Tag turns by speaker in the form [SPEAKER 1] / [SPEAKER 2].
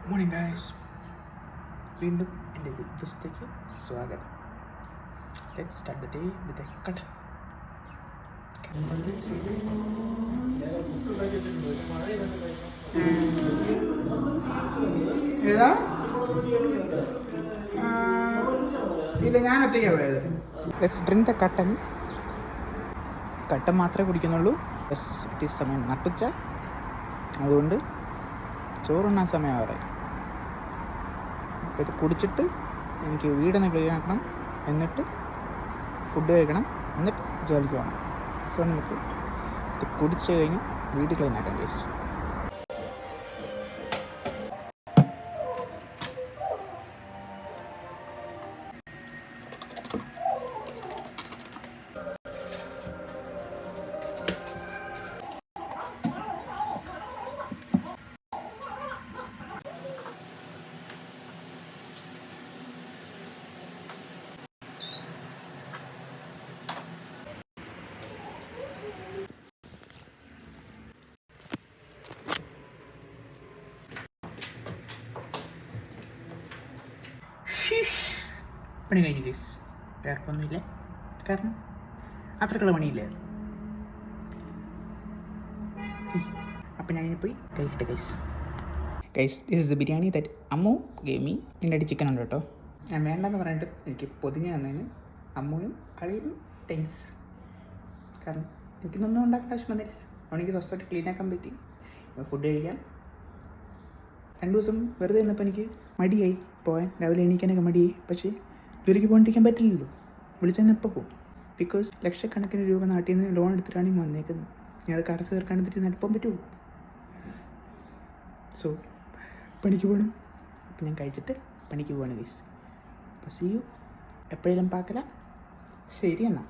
[SPEAKER 1] Morning guys, വീണ്ടും എൻ്റെ ദിവസത്തേക്ക് സ്വാഗതം. Let's start the day with a cut.
[SPEAKER 2] ഏതാ? ഇല്ല, ഞാൻ ഒറ്റയ്ക്കാണ് പോയത്.
[SPEAKER 1] ലെറ്റ്സ് ഡ്രിങ്ക് ദ കട്ടൻ. കട്ടൻ മാത്രമേ കുടിക്കുന്നുള്ളൂ. ഇറ്റ് ഈസ് സമയം നട്ടുച്ച, അതുകൊണ്ട് ചോറുണ്ണാൻ സമയമാറെ. അപ്പോൾ ഇത് കുടിച്ചിട്ട് എനിക്ക് വീടൊന്ന് ക്ലീൻ ആക്കണം, എന്നിട്ട് ഫുഡ് കഴിക്കണം, എന്നിട്ട് ജോലിക്ക് പോകണം. സോ നമുക്ക് ഇത് കുടിച്ച് കഴിഞ്ഞ് വീട് ക്ലീൻ ആക്കാം ഗൈസ്. പണി കഴിഞ്ഞു ഗൈസ്. വേർപ്പൊന്നുമില്ല, കാരണം അത്രക്കുള്ള പണിയില്ല. അപ്പം ഞാനിനി പോയി കഴിക്കട്ടെ guys. This is the biryani that Ammu gave me. ഇതിൻ്റെ അടി ചിക്കൻ ഉണ്ട് കേട്ടോ. ഞാൻ വേണ്ടെന്ന് പറഞ്ഞിട്ട് എനിക്ക് പൊതിഞ്ഞ് തന്നതിന് അമ്മുവിനും അളിയനും താങ്ക്സ്. കാരണം എനിക്കിന്നൊന്നും ഉണ്ടാക്കാൻ ആവശ്യം വന്നില്ല. അവനെനിക്ക് സ്വസ്ഥമായിട്ട് ക്ലീൻ ആക്കാൻ പറ്റി. ഫുഡ് കഴിക്കാം. 2 ദിവസം വെറുതെ നിന്നപ്പോൾ എനിക്ക് മടിയായി പോകാൻ. രാവിലെ എണീക്കാനൊക്കെ മടിയായി. പക്ഷേ ജോലിക്ക് പോകാണ്ടിരിക്കാൻ പറ്റില്ലല്ലോ. വിളിച്ചാൽ ഞാൻ എപ്പോൾ പോകും? ബിക്കോസ് ലക്ഷക്കണക്കിന് രൂപ നാട്ടിൽ നിന്ന് ലോൺ എടുത്തിട്ടാണ് ഈ വന്നേക്കുന്നത്. ഞാൻ അത് കടച്ച് തീർക്കാണെന്നിട്ട് നടപ്പാൻ പറ്റുമോ? സോ പണിക്ക് പോകണം. അപ്പം ഞാൻ കഴിച്ചിട്ട് പണിക്ക് പോവാണ് ഗൈസ്. അപ്പോൾ സീ യു എപ്പോഴെങ്കിലും പാക്കല. ശരി എന്നാൽ.